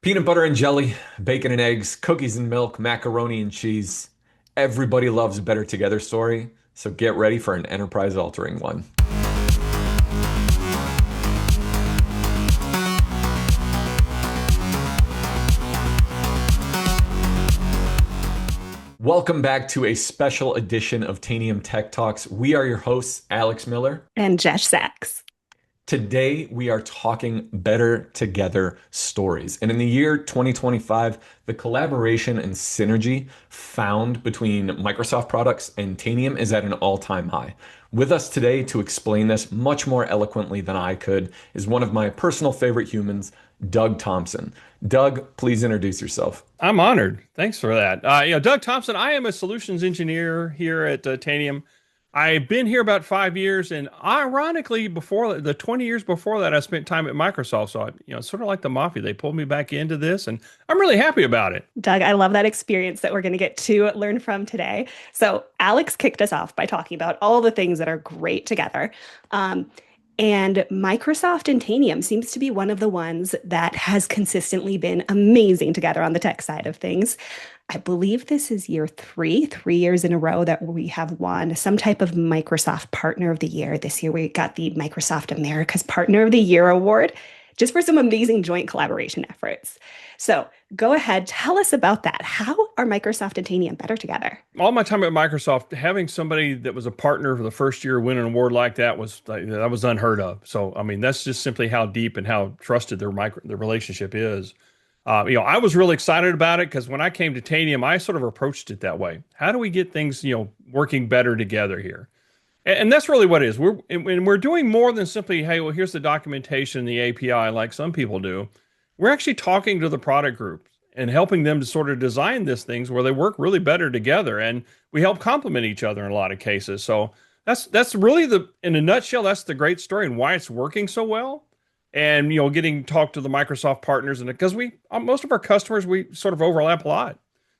Peanut butter and jelly, bacon and eggs, cookies and milk, macaroni and cheese. Everybody loves a better together story, so get ready for an enterprise altering one. Welcome back to a special edition of Tanium Tech Talks. We are your hosts, Alex Miller. And Jesh Sachs. Today, we are talking better together stories. And in the year 2025, the collaboration and synergy found between Microsoft products and Tanium is at an all-time high. With us today to explain this much more eloquently than I could is one of my personal favorite humans, Doug Thompson. Doug, please introduce yourself. I'm honored. Thanks for that. Doug Thompson, I am a solutions engineer here at Tanium. I've been here about 5 years, and ironically, before the 20 years before that, I spent time at Microsoft. So, sort of like the mafia, they pulled me back into this, and I'm really happy about it. Doug, I love that experience that we're going to get to learn from today. So, Alex kicked us off by talking about all the things that are great together. And Microsoft and Tanium seems to be one of the ones that has consistently been amazing together on the tech side of things. I believe this is year 3 years in a row that we have won some type of Microsoft Partner of the Year. This year we got the Microsoft America's Partner of the Year award just for some amazing joint collaboration efforts. So go ahead, tell us about that. How are Microsoft and Tanium better together? All my time at Microsoft, having somebody that was a partner for the first year win an award like that was unheard of. So, I mean, that's just simply how deep and how trusted their relationship is. I was really excited about it because when I came to Tanium, I sort of approached it that way. How do we get things, working better together here? And that's really what it is. We're doing more than simply, hey, well, here's the documentation, the API, like some people do. We're actually talking to the product groups and helping them to sort of design these things where they work really better together, and we help complement each other in a lot of cases. So that's really in a nutshell, that's the great story and why it's working so well. And getting talked to the Microsoft partners, and because most of our customers, we sort of overlap a lot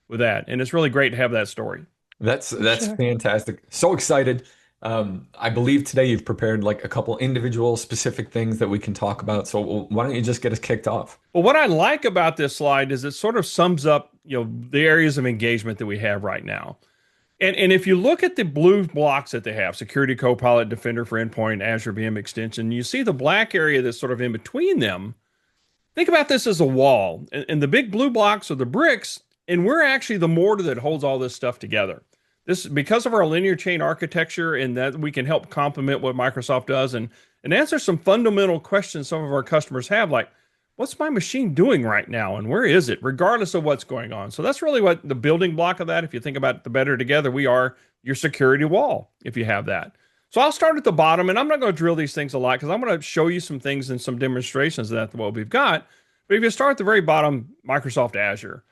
with that, and it's really great to have that story. That's Sure. fantastic. So excited. I believe today you've prepared like a couple individual specific things that we can talk about. So why don't you just get us kicked off? Well, what I like about this slide is it sort of sums up, the areas of engagement that we have right now. And if you look at the blue blocks that they have, Security Copilot, Defender for Endpoint, Azure VM Extension, you see the black area that's sort of in between them. Think about this as a wall, and the big blue blocks are the bricks, and we're actually the mortar that holds all this stuff together. This because of our linear chain architecture, and that we can help complement what Microsoft does and answer some fundamental questions some of our customers have, like, what's my machine doing right now and where is it, regardless of what's going on? So that's really what the building block of that. If you think about the better together, we are your security wall if you have that. So I'll start at the bottom, and I'm not going to drill these things a lot because I'm going to show you some things and some demonstrations of that what we've got. But if you start at the very bottom, Microsoft Azure,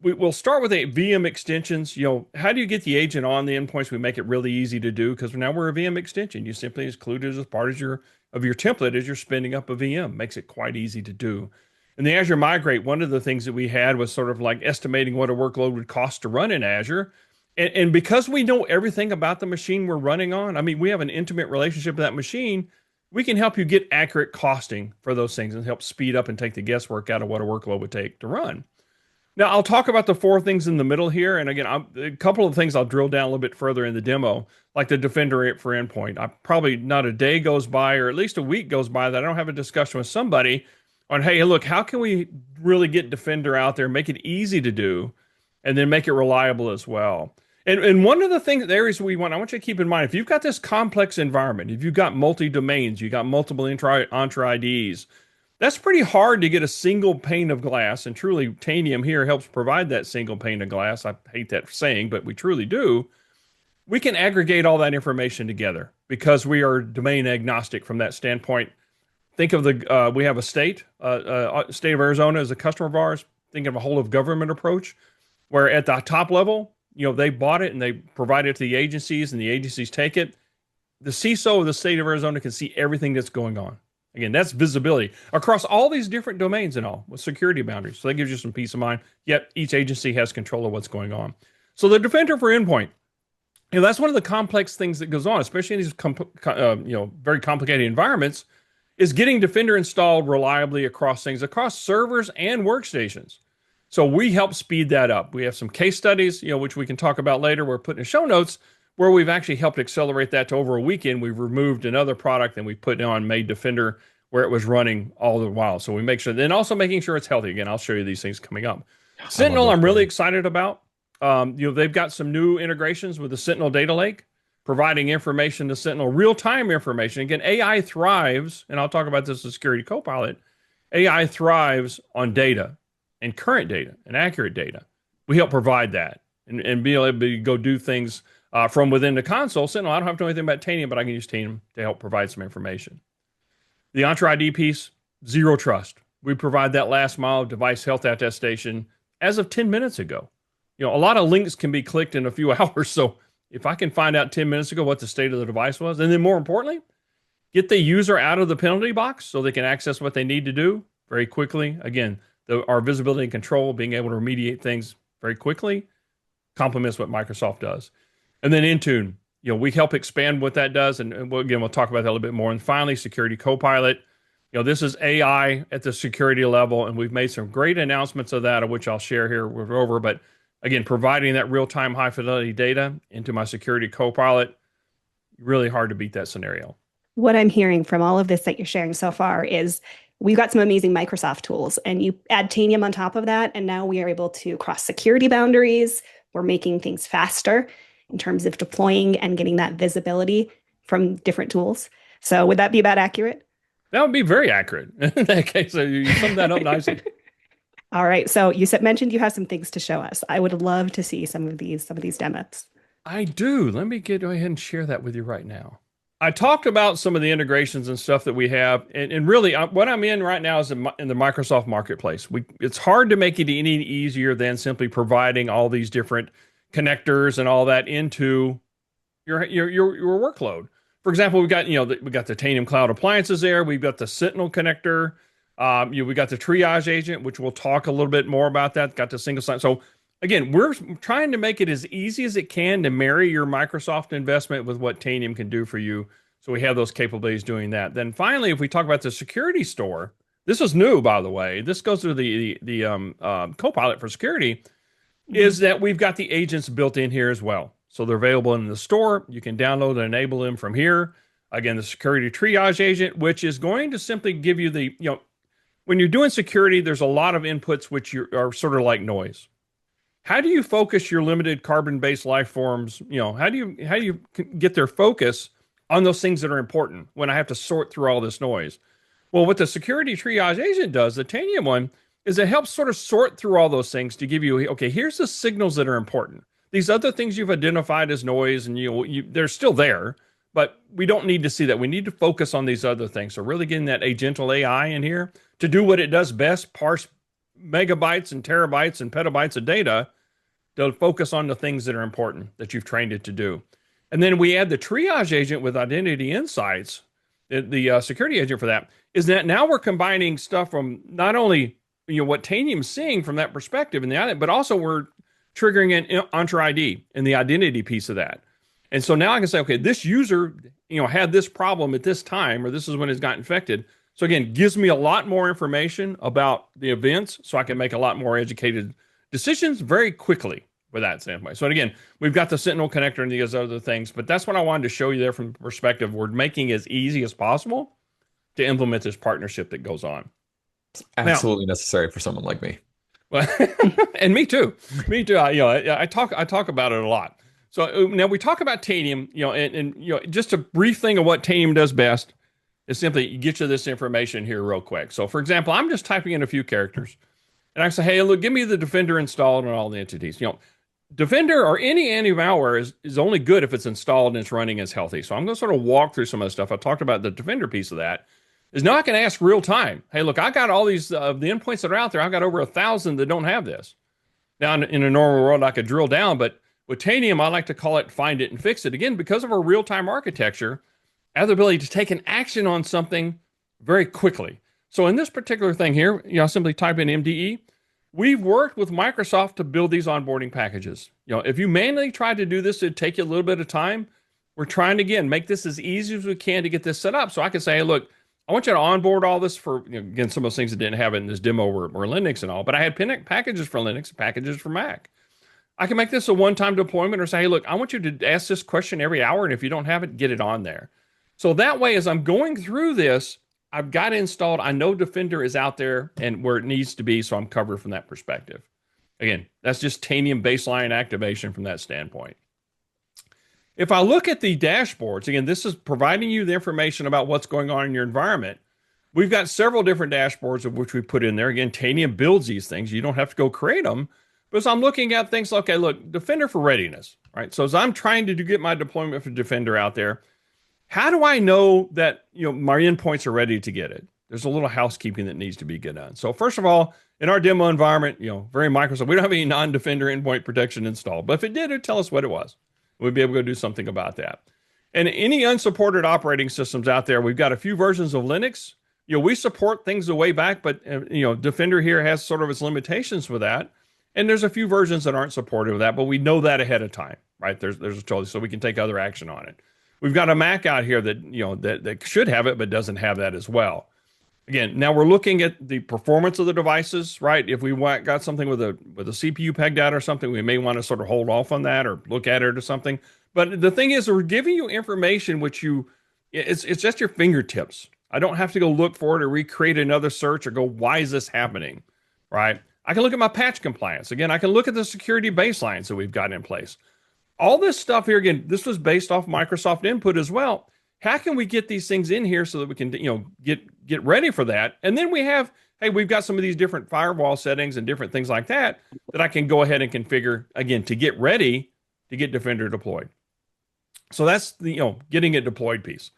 we'll start with a VM extensions. How do you get the agent on the endpoints? We make it really easy to do because now we're a VM extension. You simply include it as part of your template as you're spinning up a VM. Makes it quite easy to do. In the Azure Migrate, one of the things that we had was sort of like estimating what a workload would cost to run in Azure. And because we know everything about the machine we're running on, I mean, we have an intimate relationship with that machine, we can help you get accurate costing for those things and help speed up and take the guesswork out of what a workload would take to run. Now, I'll talk about the four things in the middle here. And again, a couple of things I'll drill down a little bit further in the demo, like the Defender for Endpoint. Probably not a day goes by, or at least a week goes by, that I don't have a discussion with somebody on, hey, look, how can we really get Defender out there, make it easy to do, and then make it reliable as well? And one of the areas I want you to keep in mind, if you've got this complex environment, if you've got multi-domains, you've got multiple Entra IDs, that's pretty hard to get a single pane of glass, and truly Tanium here helps provide that single pane of glass. I hate that saying, but we truly do. We can aggregate all that information together because we are domain agnostic from that standpoint. Think of we have a state of Arizona as a customer of ours. Think of a whole of government approach, where at the top level, they bought it and they provide it to the agencies, and the agencies take it. The CISO of the state of Arizona can see everything that's going on. Again, that's visibility across all these different domains and all with security boundaries. So that gives you some peace of mind. Yet each agency has control of what's going on. So the Defender for Endpoint, that's one of the complex things that goes on, especially in these very complicated environments, is getting Defender installed reliably across things, across servers and workstations. So we help speed that up. We have some case studies, which we can talk about later. We're putting in show notes where we've actually helped accelerate that to over a weekend. We've removed another product and we put on made Defender where it was running all the while. So we make sure, then also making sure it's healthy. Again, I'll show you these things coming up. Sentinel, I'm really excited about. They've got some new integrations with the Sentinel data lake, providing information to Sentinel, real-time information. Again, AI thrives, and I'll talk about this in Security Copilot. AI thrives on data and current data and accurate data. We help provide that and be able to go do things from within the console. Sentinel, I don't have to know anything about Tanium, but I can use Tanium to help provide some information. The Entra ID piece, zero trust. We provide that last mile device health attestation as of 10 minutes ago. A lot of links can be clicked in a few hours. So if I can find out 10 minutes ago what the state of the device was, and then more importantly, get the user out of the penalty box so they can access what they need to do very quickly. Again, our visibility and control, being able to remediate things very quickly, complements what Microsoft does. And then Intune, we help expand what that does. And we'll talk about that a little bit more. And finally, Security Copilot. This is AI at the security level, and we've made some great announcements of that, of which I'll share here over. But again, providing that real-time high-fidelity data into my Security Copilot, really hard to beat that scenario. What I'm hearing from all of this that you're sharing so far is we've got some amazing Microsoft tools, and you add Tanium on top of that, and now we are able to cross security boundaries. We're making things faster in terms of deploying and getting that visibility from different tools. So would that be about accurate? That would be very accurate. In that case, so you summed that up nicely. All right. So you mentioned you have some things to show us. I would love to see some of these demos. I do. Let me go ahead and share that with you right now. I talked about some of the integrations and stuff that we have, and really what I'm in right now is in the Microsoft Marketplace. It's hard to make it any easier than simply providing all these different connectors and all that into your workload. For example, we got the Tanium Cloud appliances there. We've got the Sentinel connector. We got the triage agent, which we'll talk a little bit more about that. Got the single sign. So again, we're trying to make it as easy as it can to marry your Microsoft investment with what Tanium can do for you. So we have those capabilities doing that. Then finally, if we talk about the security store, this is new, by the way. This goes through the Copilot for security. Is that we've got the agents built in here as well. So they're available in the store. You can download and enable them from here. Again, the security triage agent, which is going to simply give you when you're doing security, there's a lot of inputs which are sort of like noise. How do you focus your limited carbon-based life forms? How do you get their focus on those things that are important when I have to sort through all this noise? Well, what the security triage agent does, the Tanium one, is it helps sort of sort through all those things to give you, okay, here's the signals that are important. These other things you've identified as noise, and they're still there, but we don't need to see that. We need to focus on these other things. So really getting that agental AI in here to do what it does best, parse megabytes and terabytes and petabytes of data to focus on the things that are important that you've trained it to do. And then we add the triage agent with identity insights, the security agent for that, is that now we're combining stuff from not only what Tanium's seeing from that perspective, but also we're triggering an Entra ID and the identity piece of that. And so now I can say, okay, this user, had this problem at this time, or this is when it got infected. So again, gives me a lot more information about the events so I can make a lot more educated decisions very quickly with that standpoint. So again, we've got the Sentinel connector and these other things, but that's what I wanted to show you there from the perspective. We're making it as easy as possible to implement this partnership that goes on. It's absolutely necessary for someone like me. Well, and me too. Me too. I talk about it a lot. So now we talk about Tanium, and just a brief thing of what Tanium does best is simply get you this information here real quick. So for example, I'm just typing in a few characters and I say, hey, look, give me the Defender installed on all the entities. Defender or any anti-malware is only good if it's installed and it's running as healthy. So I'm going to sort of walk through some of the stuff. I talked about the Defender piece of that. Is now I can ask real time. Hey, look, I got all these, the endpoints that are out there. I've got over 1,000 that don't have this. Now in a normal world, I could drill down, but with Tanium, I like to call it find it and fix it. Again, because of our real-time architecture, I have the ability to take an action on something very quickly. So in this particular thing here, simply type in MDE. We've worked with Microsoft to build these onboarding packages. If you manually tried to do this, it'd take you a little bit of time. We're trying to, again, make this as easy as we can to get this set up. So I can say, hey, look, I want you to onboard all this for, again, some of those things that didn't have it in this demo were Linux and all, but I had packages for Linux and packages for Mac. I can make this a one-time deployment or say, hey, look, I want you to ask this question every hour, and if you don't have it, get it on there. So that way, as I'm going through this, I've got it installed. I know Defender is out there and where it needs to be, so I'm covered from that perspective. Again, that's just Tanium baseline activation from that standpoint. If I look at the dashboards, again, this is providing you the information about what's going on in your environment. We've got several different dashboards of which we put in there. Again, Tanium builds these things. You don't have to go create them. But as I'm looking at things, okay, look, Defender for readiness, right? So as I'm trying to get my deployment for Defender out there, how do I know that my endpoints are ready to get it? There's a little housekeeping that needs to be done. So first of all, in our demo environment, very Microsoft, we don't have any non-Defender endpoint protection installed. But if it did, it'd tell us what it was. We'd be able to do something about that. And any unsupported operating systems out there, we've got a few versions of Linux. We support things the way back, but Defender here has sort of its limitations with that. And there's a few versions that aren't supportive of that, but we know that ahead of time, right? There's a choice, so we can take other action on it. We've got a Mac out here that that should have it, but doesn't have that as well. Again, now we're looking at the performance of the devices, right? If we got something with a CPU pegged out or something, we may want to sort of hold off on that or look at it or something. But the thing is, we're giving you information which it's just your fingertips. I don't have to go look for it or recreate another search or go, why is this happening, right? I can look at my patch compliance. Again, I can look at the security baselines that we've got in place. All this stuff here, again, this was based off Microsoft input as well. How can we get these things in here so that we can, get ready for that? And then we've got some of these different firewall settings and different things like that I can go ahead and configure, again, to get ready to get Defender deployed. So that's the, getting it deployed piece.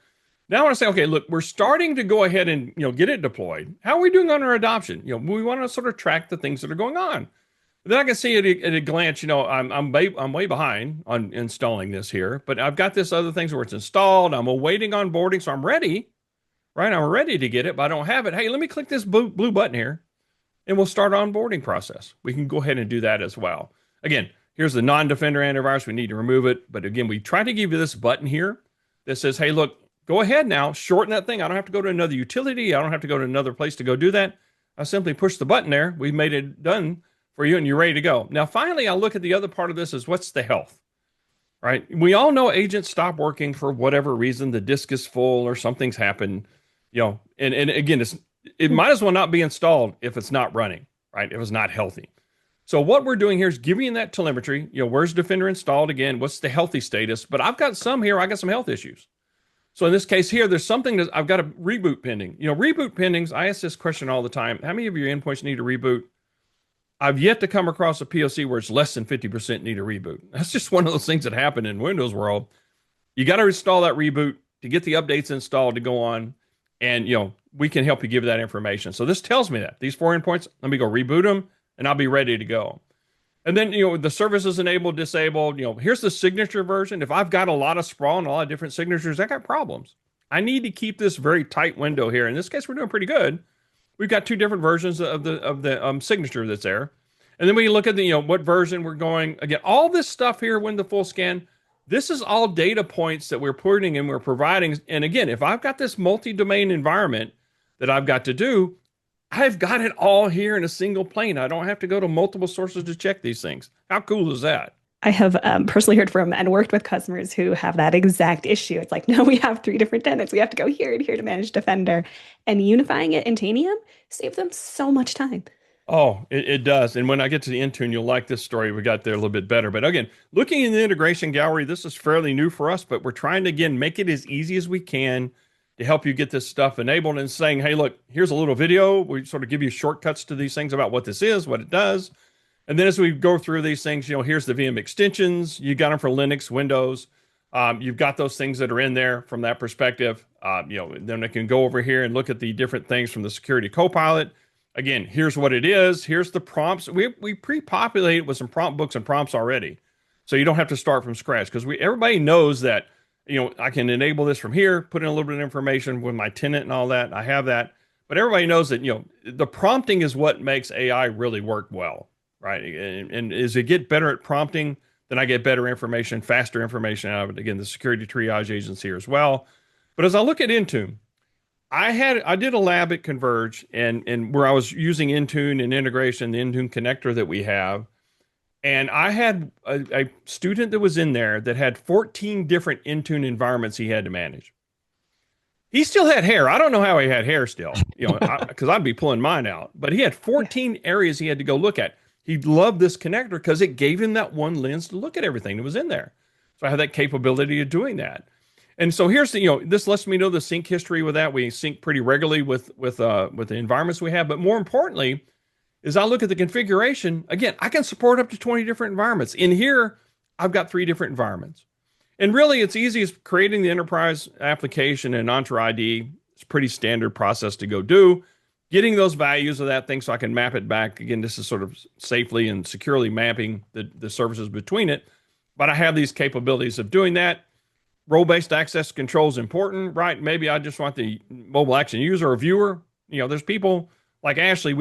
Now I want to say, okay, look, we're starting to go ahead and, get it deployed. How are we doing on our adoption? We want to sort of track the things that are going on. Then I can see at a glance, I'm way behind on installing this here, but I've got this other things where it's installed. I'm awaiting onboarding, so I'm ready, right? I'm ready to get it, but I don't have it. Hey, let me click this blue button here, and we'll start onboarding process. We can go ahead and do that as well. Again, here's the non-Defender antivirus. We need to remove it, but again, we try to give you this button here that says, hey, look, go ahead now, shorten that thing. I don't have to go to another utility. I don't have to go to another place to go do that. I simply push the button there. We've made it done for you and you're ready to go. Now, finally, I'll look at the other part of this is what's the health, right? We all know agents stop working for whatever reason. The disk is full or something's happened, and again, it might as well not be installed if it's not running, right? If it's not healthy. So what we're doing here is giving you that telemetry. Where's Defender installed again? What's the healthy status? But I've got some here. I got some health issues. So in this case here, there's something that I've got a reboot pending. Reboot pendings, I ask this question all the time. How many of your endpoints need a reboot? I've yet to come across a POC where it's less than 50% need a reboot. That's just one of those things that happen in Windows world. You got to install that reboot to get the updates installed to go on. And, we can help you give that information. So this tells me that these 4 endpoints, let me go reboot them and I'll be ready to go. And then, the services enabled, disabled, here's the signature version. If I've got a lot of sprawl and a lot of different signatures, I got problems. I need to keep this very tight window here. In this case, we're doing pretty good. We've got 2 different versions of the signature that's there. And then we look at the, what version we're going. Again, all this stuff here, when the full scan, this is all data points that we're putting and we're providing. And again, if I've got this multi-domain environment that I've got to do, I've got it all here in a single plane. I don't have to go to multiple sources to check these things. How cool is that? I have personally heard from and worked with customers who have that exact issue. It's like, no, we have 3 different tenants. We have to go here and here to manage Defender. And unifying it in Tanium saves them so much time. Oh, it does. And when I get to the Intune, you'll like this story. We got there a little bit better. But again, looking in the integration gallery, this is fairly new for us, but we're trying to, again, make it as easy as we can to help you get this stuff enabled and saying, hey, look, here's a little video. We sort of give you shortcuts to these things about what this is, what it does. And then as we go through these things, here's the VM extensions. You got them for Linux, Windows. You've got those things that are in there from that perspective. Then I can go over here and look at the different things from the security Copilot. Again, here's what it is. Here's the prompts. We pre-populate it with some prompt books and prompts already. So you don't have to start from scratch because everybody knows that, I can enable this from here, put in a little bit of information with my tenant and all that. I have that. But everybody knows that, the prompting is what makes AI really work well, right? And as it get better at prompting, then I get better information, faster information out of it. Again, the security triage agents here as well. But as I look at Intune, I did a lab at Converge and where I was using Intune and integration, the Intune connector that we have. And I had a student that was in there that had 14 different Intune environments he had to manage. He still had hair. I don't know how he had hair still, because I'd be pulling mine out. But he had 14 areas he had to go look at. He loved this connector because it gave him that one lens to look at everything that was in there. So I had that capability of doing that. And so here's this lets me know the sync history with that. We sync pretty regularly with the environments we have. But more importantly, as I look at the configuration, again, I can support up to 20 different environments. In here, I've got 3 different environments. And really, it's easy as creating the enterprise application and Entra ID. It's a pretty standard process to go do. Getting those values of that thing so I can map it back. Again, this is sort of safely and securely mapping the services between it. But I have these capabilities of doing that. Role-based access control is important, right? Maybe I just want the mobile action user or viewer. There's people like Ashley.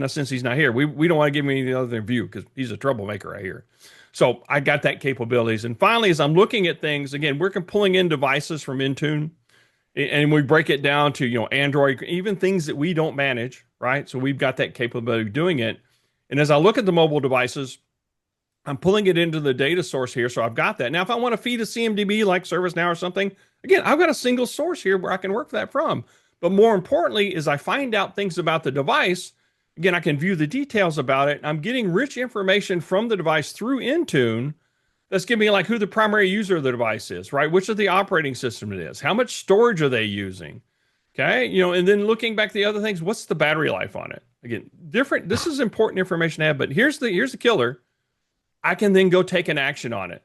Since he's not here, we don't want to give him any other view because he's a troublemaker right here. So I got that capabilities. And finally, as I'm looking at things, again, we're pulling in devices from Intune and we break it down to, Android, even things that we don't manage, right? So we've got that capability of doing it. And as I look at the mobile devices, I'm pulling it into the data source here. So I've got that. Now, if I want to feed a CMDB like ServiceNow or something, again, I've got a single source here where I can work that from. But more importantly, is I find out things about the device. Again, I can view the details about it. I'm getting rich information from the device through Intune that's giving me like who the primary user of the device is, right? Which of the operating system it is. How much storage are they using? Okay. And then looking back the other things, what's the battery life on it? Again, different. This is important information to have, but here's the killer. I can then go take an action on it.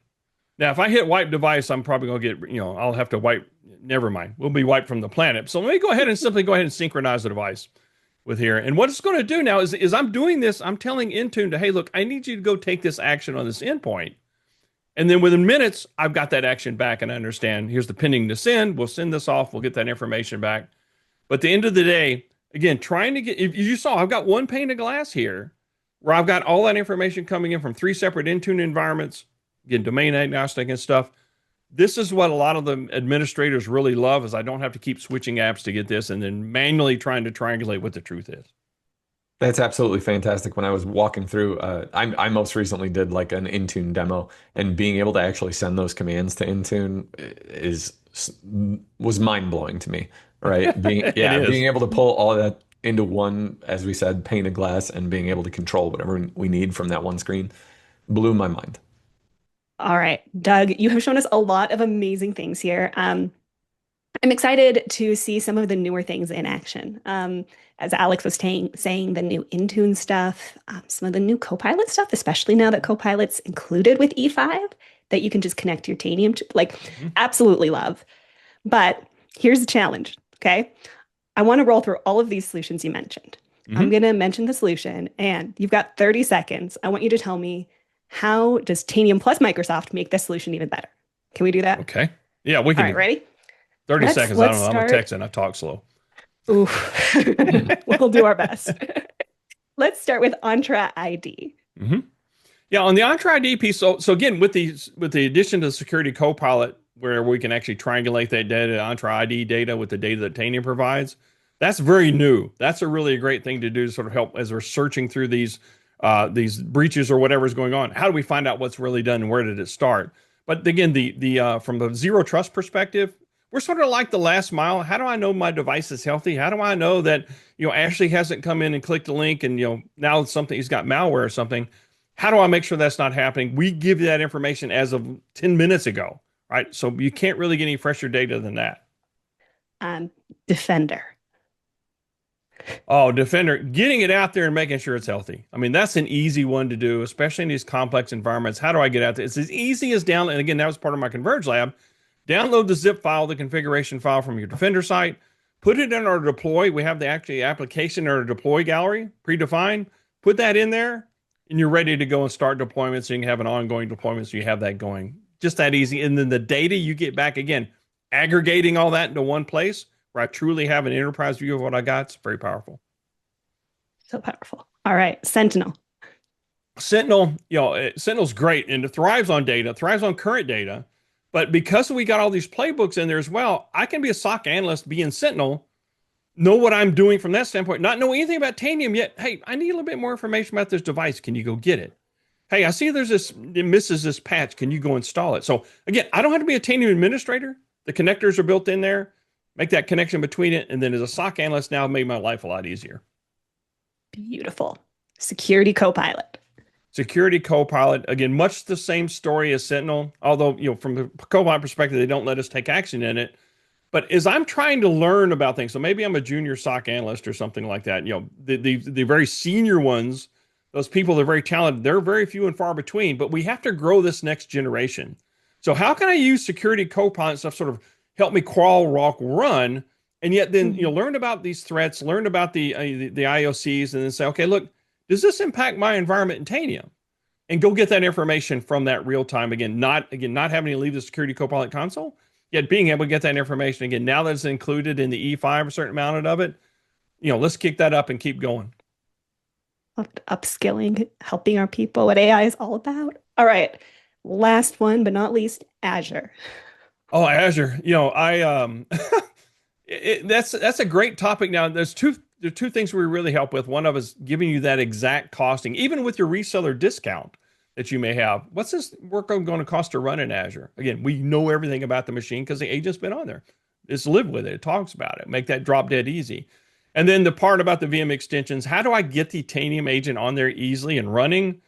Now, if I hit wipe device, I'm probably going to get, I'll have to wipe. Never mind. We'll be wiped from the planet. So let me go ahead and simply go ahead and synchronize the device with here. And what it's going to do now is I'm doing this. I'm telling Intune to, hey, look, I need you to go take this action on this endpoint. And then within minutes, I've got that action back and I understand here's the pending to send. We'll send this off. We'll get that information back. But at the end of the day, again, trying to get, if you saw, I've got one pane of glass here where I've got all that information coming in from 3 separate Intune environments, again, domain agnostic and stuff. This is what a lot of the administrators really love is I don't have to keep switching apps to get this and then manually trying to triangulate what the truth is. That's absolutely fantastic. When I was walking through, I most recently did like an Intune demo, and being able to actually send those commands to Intune was mind blowing to me. Right? Being able to pull all that into one, as we said, pane of glass, and being able to control whatever we need from that one screen blew my mind. All right, Doug, you have shown us a lot of amazing things here. I'm excited to see some of the newer things in action. As Alex was saying, the new Intune stuff, some of the new Copilot stuff, especially now that Copilot's included with E5, that you can just connect your Tanium to, absolutely love. But here's the challenge, okay? I want to roll through all of these solutions you mentioned. I'm going to mention the solution, and you've got 30 seconds. I want you to tell me, how does Tanium plus Microsoft make this solution even better? Can we do that? Okay. Yeah, we can. All right, ready? 30 seconds. I don't know. I'm a Texan. I talk slow. Ooh. We'll do our best. Let's start with Entra ID. Yeah, on the Entra ID piece. So again, with the addition to the Security Copilot, where we can actually triangulate that data, Entra ID data with the data that Tanium provides, that's very new. That's a really great thing to do to sort of help as we're searching through these breaches or whatever is going on. How do we find out what's really done and where did it start? But again, the from the zero trust perspective, we're sort of like the last mile. How do I know my device is healthy? How do I know that Ashley hasn't come in and clicked a link and now he's got malware or something? How do I make sure that's not happening? We give you that information as of 10 minutes ago, right? So you can't really get any fresher data than that. Defender. Oh, Defender, getting it out there and making sure it's healthy. I mean, that's an easy one to do, especially in these complex environments. How do I get out there? It's as easy as download. And again, that was part of my Converge lab. Download the zip file, the configuration file from your Defender site, put it in our deploy. We have the actual application in our deploy gallery, predefined. Put that in there, and you're ready to go and start deployment. So you can have an ongoing deployment. So you have that going. Just that easy. And then the data you get back, again, aggregating all that into one place where I truly have an enterprise view of what I got. It's very powerful. So powerful. All right, Sentinel. Sentinel's great, and it thrives on data, thrives on current data. But because we got all these playbooks in there as well, I can be a SOC analyst, be in Sentinel, know what I'm doing from that standpoint, not know anything about Tanium yet. Hey, I need a little bit more information about this device. Can you go get it? Hey, I see there's this, it misses this patch. Can you go install it? So again, I don't have to be a Tanium administrator. The connectors are built in there. Make that connection between it. And then as a SOC analyst now, made my life a lot easier. Beautiful. Security Copilot. Security Copilot, again, much the same story as Sentinel, although, from the Copilot perspective, they don't let us take action in it. But as I'm trying to learn about things, so maybe I'm a junior SOC analyst or something like that, the very senior ones, those people that are very talented, they're very few and far between, but we have to grow this next generation. So how can I use Security Copilot stuff sort of help me crawl, walk, run, and yet then, learn about these threats, learn about the IOCs, and then say, okay, look, does this impact my environment in Tanium? And go get that information from that real time. Again, not having to leave the Security Copilot console, yet being able to get that information again, now that it's included in the E5, a certain amount of it, let's kick that up and keep going. Upskilling, helping our people, what AI is all about. All right. Last one, but not least, Azure. Oh, Azure. That's a great topic. Now, there are two things we really help with. One of is giving you that exact costing, even with your reseller discount that you may have. What's this work going to cost to run in Azure? Again, we know everything about the machine because the agent's been on there. Just live with it. It talks about it. Make that drop dead easy. And then the part about the VM extensions, how do I get the Tanium agent on there easily and running?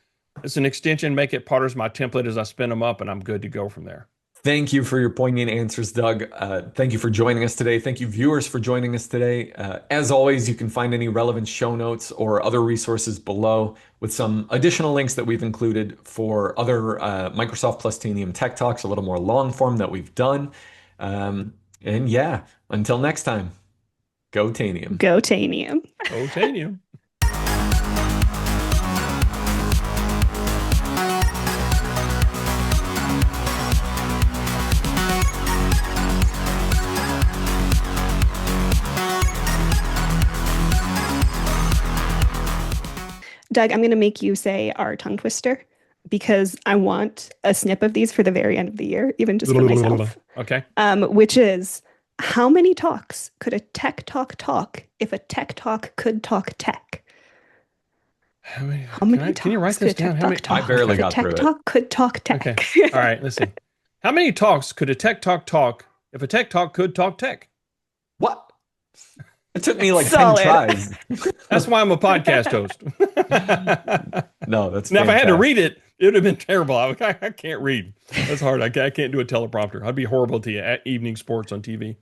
It's an extension, make it part of my template as I spin them up, and I'm good to go from there. Thank you for your poignant answers, Doug. Thank you for joining us today. Thank you, viewers, for joining us today. As always, you can find any relevant show notes or other resources below with some additional links that we've included for other Microsoft plus Tanium Tech Talks, a little more long form that we've done. And yeah, until next time, go Tanium. Go Tanium. Go Tanium. Doug, I'm going to make you say our tongue twister because I want a snip of these for the very end of the year, even just for myself. Okay. Which is, how many talks could a tech talk if a tech talk could talk tech? How many talks can you write this down? I barely got through it. Tech talk could talk tech. Okay. All right, let's see. How many talks could a tech talk if a tech talk could talk tech? What? It took me like Solid. 10 tries. That's why I'm a podcast host. No, that's now. fantastic. If I had to read it, it would have been terrible. I can't read. That's hard. I can't do a teleprompter. I'd be horrible to you at evening sports on TV.